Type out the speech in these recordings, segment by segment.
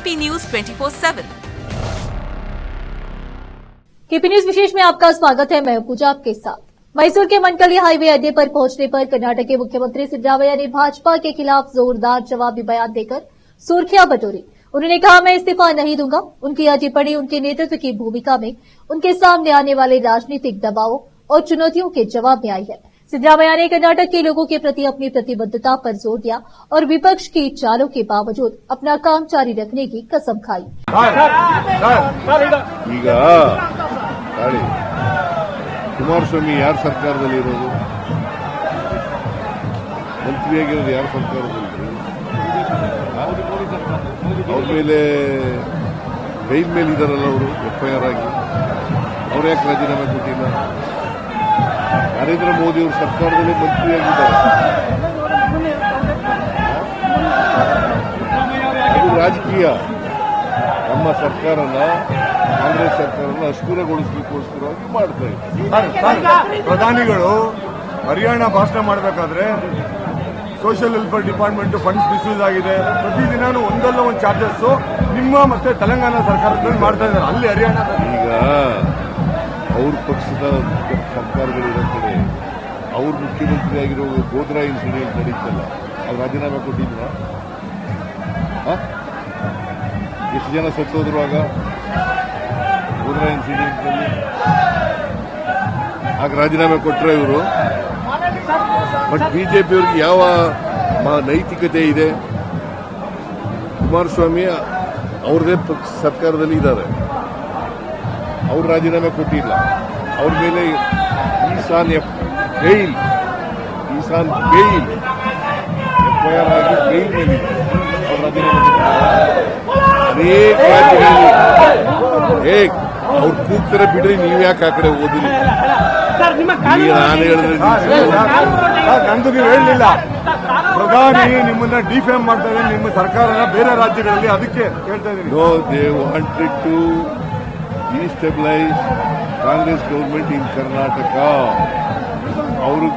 KP news 24/7। KP news विशेष में आपका स्वागत है। मैं पूजा आपके साथ। मैसूर के मनकली हाईवे अड्डे पर पहुंचने पर कर्नाटक के मुख्यमंत्री सिद्धरामैया ने भाजपा के खिलाफ जोरदार जवाबी बयान देकर सुर्खियां बटोरी। उन्होंने कहा, मैं इस्तीफा नहीं दूंगा। उनकी यह टिप्पणी उनके नेतृत्व की भूमिका में उनके सामने आने वाले राजनीतिक दबावों और चुनौतियों के जवाब में आई है। सिद्धरामैया ने कर्नाटक के लोगों के प्रति अपनी प्रतिबद्धता पर जोर दिया और विपक्ष की चालों के बावजूद अपना काम जारी रखने की कसम खाई। ಕುಮಾರಸ್ವಾಮಿ ಯಾರ ಸರ್ಕಾರದಲ್ಲಿ ಇರೋದು? ಮಂತ್ರಿಯಾಗಿರೋದು ಯಾರ ಸರ್ಕಾರದಲ್ಲಿ? ಅವ್ರ ಮೇಲೆ ಬೈಲ್ ಮೇಲೆ ಇದಾರಲ್ಲ ಅವರು, FIR ಆಗಿ. ಅವ್ರು ಯಾಕೆ ರಾಜೀನಾಮೆ ಕೊಟ್ಟಿಲ್ಲ? ನರೇಂದ್ರ ಮೋದಿ ಅವರು ಸರ್ಕಾರದಲ್ಲಿ ಮಂತ್ರಿಯಾಗಿದ್ದಾರೆ. ಅದು ರಾಜಕೀಯ. ನಮ್ಮ ಸರ್ಕಾರನ, ಕಾಂಗ್ರೆಸ್ ಸರ್ಕಾರನ ಅಸ್ಥಿರಗೊಳಿಸಲಿಕ್ಕೋಸ್ಕರವಾಗಿ ಮಾಡ್ತಾ ಇದ್ದಾರೆ. ಪ್ರಧಾನಿಗಳು ಹರಿಯಾಣ ಭಾಷಣ ಮಾಡಬೇಕಾದ್ರೆ social welfare department funds misuse ಆಗಿದೆ, ಪ್ರತಿದಿನಾನು ಒಂದಲ್ಲ ಒಂದು ಚಾರ್ಜಸ್ ನಿಮ್ಮ ಮತ್ತೆ ತೆಲಂಗಾಣ ಸರ್ಕಾರದಲ್ಲಿ ಮಾಡ್ತಾ ಇದ್ದಾರೆ. ಅಲ್ಲಿ ಹರಿಯಾಣ ಈಗ ಅವ್ರ ಪಕ್ಷದ ಸರ್ಕಾರಗಳಿರೋ ಕಡೆ ಅವ್ರ ಮುಖ್ಯಮಂತ್ರಿ ಆಗಿರೋ ಗೋದ್ರಾ ಇನ್ಸಿಡೆಂಟ್ ನಡೀತಲ್ಲ, ಅವ್ರು ರಾಜೀನಾಮೆ ಕೊಟ್ಟಿದ್ರ? ಎಷ್ಟು ಜನ ಸತ್ತೋದ್ರು ಆಗ ಗೋದ್ರಾ ಇನ್ಸಿಡೆಂಟ್ ನಲ್ಲಿ? ಆಗ ರಾಜೀನಾಮೆ ಕೊಟ್ಟರೆ ಇವರು. ಬಟ್ ಬಿಜೆಪಿಯವ್ರಿಗೆ ಯಾವ ನೈತಿಕತೆ ಇದೆ? ಕುಮಾರಸ್ವಾಮಿ ಅವ್ರದೇ ಪಕ್ಷ ಸರ್ಕಾರದಲ್ಲಿ ಇದ್ದಾರೆ, ಅವ್ರು ರಾಜೀನಾಮೆ ಕೊಟ್ಟಿಲ್ಲ. ಅವ್ರ ಮೇಲೆ ಈಸಾನ್ ಬೇಲ್ FIR ಆಗಿ ಬೇಲ್ ಮೇಲೆ ಅವ್ರು ರಾಜೀನಾಮೆ ಕೊಟ್ಟಿದ್ದಾರೆ. ಅನೇಕ ರಾಜ್ಯಗಳಲ್ಲಿ ಅವ್ರು ಕೂಗ್ತಾರೆ ಬಿಡ್ರಿ, ನೀವ್ ಯಾಕೆ ಆ ಕಡೆ ಓದಿಲ್ಲ? ನಾನು ಹೇಳಿದ್ರೆ ನಂದು ನೀವು ಹೇಳಲಿಲ್ಲ. ಪ್ರಧಾನಿ ನಿಮ್ಮನ್ನ ಡಿಫೇಮ್ ಮಾಡ್ತಾ ಇದ್ದಾರೆ, ನಿಮ್ಮ ಸರ್ಕಾರನ ಬೇರೆ ರಾಜ್ಯಗಳಲ್ಲಿ, ಅದಕ್ಕೆ ಹೇಳ್ತಾ ಇದ್ದೀನಿ. No, they wanted to destabilise Congress government in Karnataka. ಅವರು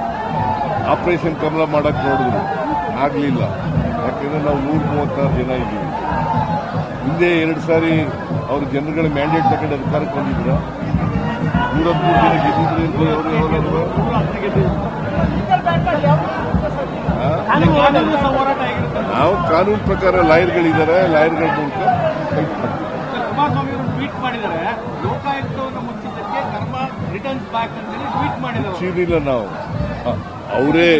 ಆಪರೇಷನ್ ಕಮಲ ಮಾಡಕ್ ನೋಡಿದ್ರು, ಆಗ್ಲಿಲ್ಲ. ಯಾಕಂದ್ರೆ ನಾವು 136 ಜನ ಇದ್ದೀವಿ. ಹಿಂದೆ 2 ಸಾರಿ ಅವ್ರ ಜನಗಳ ಮ್ಯಾಂಡೇಟ್ ತಗೊಂಡು ಅಧಿಕಾರಕ್ಕೆ ಬಂದಿದ್ರ. 103 ಜನ ಗೆದ್ದಿದ್ರು. ನಾವು ಕಾನೂನು ಪ್ರಕಾರ ಲಾಯರ್ಗಳಿದ್ದಾರೆ, ಲಾಯರ್ಗಳ ಮೂಲಕ ಫೈಟ್ ಮಾಡ್ತೀವಿ. ನಾವು ಅವರೇ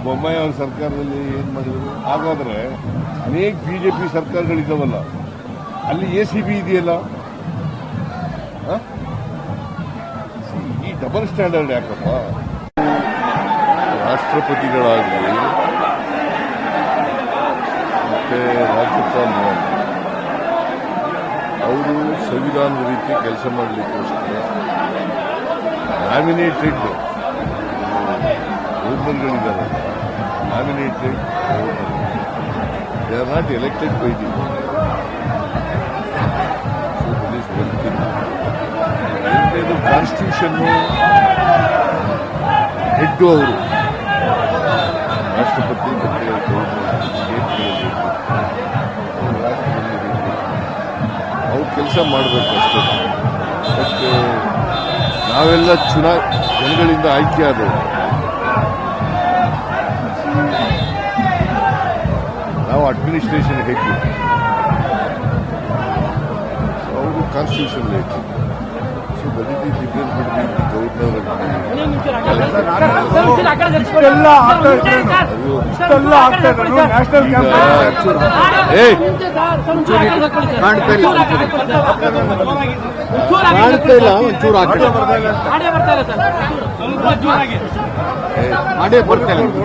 ಬೊಮ್ಮಾಯಿ ಅವ್ರ ಸರ್ಕಾರದಲ್ಲಿ ಏನ್ ಮಾಡಿದ್ರು? ಹಾಗಾದ್ರೆ ಅನೇಕ ಬಿಜೆಪಿ ಸರ್ಕಾರಗಳಿದಾವಲ್ಲ, ಅಲ್ಲಿ ACB ಇದೆಯಲ್ಲ. ಈ ಡಬಲ್ ಸ್ಟ್ಯಾಂಡರ್ಡ್ ಯಾಕಪ್ಪ? ರಾಷ್ಟ್ರಪತಿಗಳಾಗಲಿ ಮತ್ತೆ ರಾಜ್ಯಪಾಲರು ಅವರು ಸಂವಿಧಾನದ ರೀತಿ ಕೆಲಸ ಮಾಡಲಿಕ್ಕೋಸ್ಕರ ನಾಮಿನೇಟೆಡ್ ಗವರ್ನರ್ಗಳಿದ್ದಾರೆ. Nominated governor, they are not elected by the constitution head ಅವರು ರಾಷ್ಟ್ರಪತಿ ಮತ್ತೆ ಅವ್ರು ಕೆಲಸ ಮಾಡಬೇಕು ಅಷ್ಟೇ. ಬಟ್ ನಾವೆಲ್ಲ ಜನಗಳಿಂದ ಆಯ್ಕೆ ಆದವರು. ನಾವು ಅಡ್ಮಿನಿಸ್ಟ್ರೇಷನ್ ಹೆಡ್, ಅವರು constitution head. So that is the difference between the governor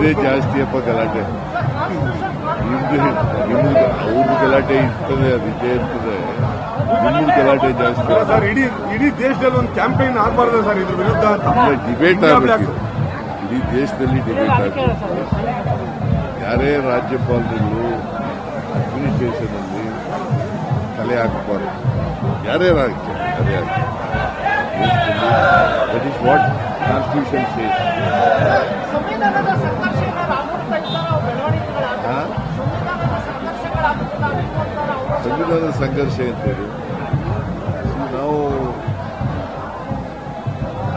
ಇದೇ ಜಾಸ್ತಿಯಪ್ಪ ಗಲಾಟೆ. ಅವ್ರದ್ದು ಗಲಾಟೆ ಇರ್ತದೆ, ಅದು ಇದ್ದೇ ಇರ್ತದೆ. ನಿಮ್ಮದು ಗಲಾಟೆ ಜಾಸ್ತಿ. ಸರ್, ಇಡೀ ದೇಶದಲ್ಲಿ ಒಂದು ಕ್ಯಾಂಪೇನ್ ಆಗಬಾರ್ದು ಸರ್ ಇದ್ರ ವಿರುದ್ಧ ಅಂತ? ಡಿಬೇಟ್ ಆಗಬೇಕು. ಇಡೀ ದೇಶದಲ್ಲಿ ಡಿಬೇಟ್ ಆಗಬೇಕು. ಯಾರೇ ರಾಜ್ಯಪಾಲರು ಅಡ್ಮಿನಿಸ್ಟ್ರೇಷನ್ ಅಲ್ಲಿ ತಲೆ ಹಾಕಬಾರ್ದು. ಯಾರೇ ರಾಜ್ಯ ತಲೆ ಹಾಕಿ. That is what constitution says. ಸಂವಿಧಾನದ ಸಂಘರ್ಷ ಅಂತೇಳಿ ನಾವು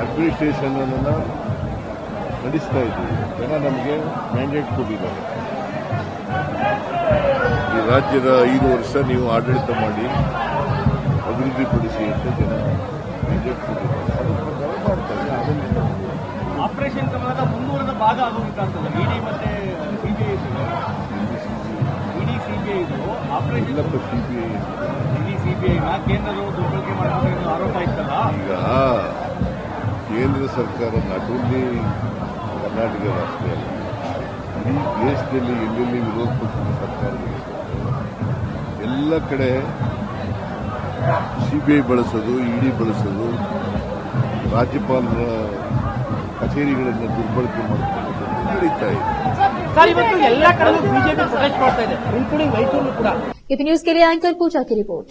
ಅಡ್ಮಿನಿಸ್ಟ್ರೇಷನ್ ಅನ್ನು ನಡೆಸ್ತಾ ಇದ್ದೀವಿ. ಜನ ನಮಗೆ ಮ್ಯಾಂಡೇಟ್ ಕೊಟ್ಟಿದ್ದಾರೆ. ಈ ರಾಜ್ಯದ 5 ವರ್ಷ ನೀವು ಆಡಳಿತ ಮಾಡಿ ಅಭಿವೃದ್ಧಿಪಡಿಸಿ ಅಂತ ಜನ ಮ್ಯಾಂಡೇಟ್ ಕೊಟ್ಟಿದ್ದಾರೆ. ಅದರ ಪ್ರಕಾರ ಮಾಡ್ತಾ ಇದ್ದೀವಿ. ಆಪರೇಷನ್ ಕಮಲದ ಮುಂದುವರೆದ ಭಾಗ ಆಗೋಗಿರ್ತದೆ. ಇಡಿ ಮತ್ತೆ ಸಿಬಿಐ ಇಡಿ ಸಿಬಿಐ ಆಪರೇಷನ್ ಇಲ್ಲಪ್ಪ ಸಿಬಿಐ ಇಡಿ ಸಿಬಿಐನ ಕೇಂದ್ರದವರು ದುರ್ಬಳಕೆ ಮಾಡಬೇಕು ಆರೋಪ ಇತ್ತಲ್ಲ. ಈಗ ಕೇಂದ್ರ ಸರ್ಕಾರ ನಾಟ್ ಓನ್ಲಿ ಕರ್ನಾಟಕ ರಾಷ್ಟ್ರ ಅಲ್ಲ, ಇಡೀ ದೇಶದಲ್ಲಿ ಎಲ್ಲೆಲ್ಲಿ ವಿರೋಧ ಪಕ್ಷದ ಸರ್ಕಾರಗಳು ಎಲ್ಲ ಕಡೆ ಸಿಬಿಐ ಬಳಸೋದು, ಇಡಿ ಬಳಸೋದು, ರಾಜ್ಯಪಾಲರ ಕಚೇರಿಗಳನ್ನು ದುರ್ಬಳಕೆ ಮಾಡಿಕೊಳ್ಳೋದು ನಡೀತಾ ಇದೆ. ಸರ್, ಇವತ್ತು ಎಲ್ಲ ಕಡೆ ಬಿಜೆಪಿ ಪ್ರೊಟೆಸ್ಟ್ ಮಾಡ್ತಾ ಇದೆ, ಇನ್ಕ್ಲೂಡಿಂಗ್ ಮೈಸೂರು ಕೂಡ. एपी न्यूज के लिए एंकर पूजा की रिपोर्ट।